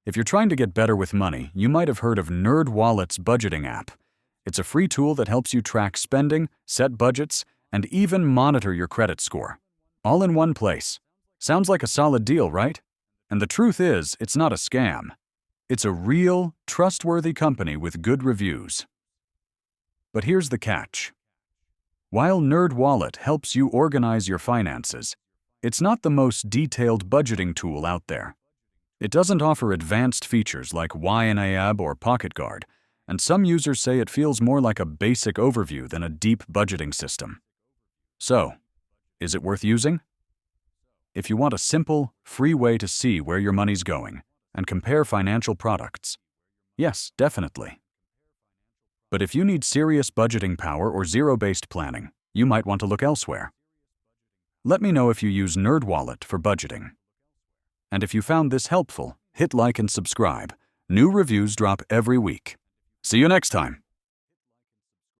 If you're trying to get better with money, you might have heard of NerdWallet's budgeting app. It's a free tool that helps you track spending, set budgets, and even monitor your credit score. All in one place. Sounds like a solid deal, right? And the truth is, it's not a scam. It's a real, trustworthy company with good reviews. But here's the catch. While NerdWallet helps you organize your finances, it's not the most detailed budgeting tool out there. It doesn't offer advanced features like YNAB or Pocket Guard, and some users say it feels more like a basic overview than a deep budgeting system. So, is it worth using? If you want a simple, free way to see where your money's going and compare financial products, yes, definitely. But if you need serious budgeting power or zero-based planning, you might want to look elsewhere. Let me know if you use NerdWallet for budgeting. And if you found this helpful, hit like and subscribe. New reviews drop every week. See you next time.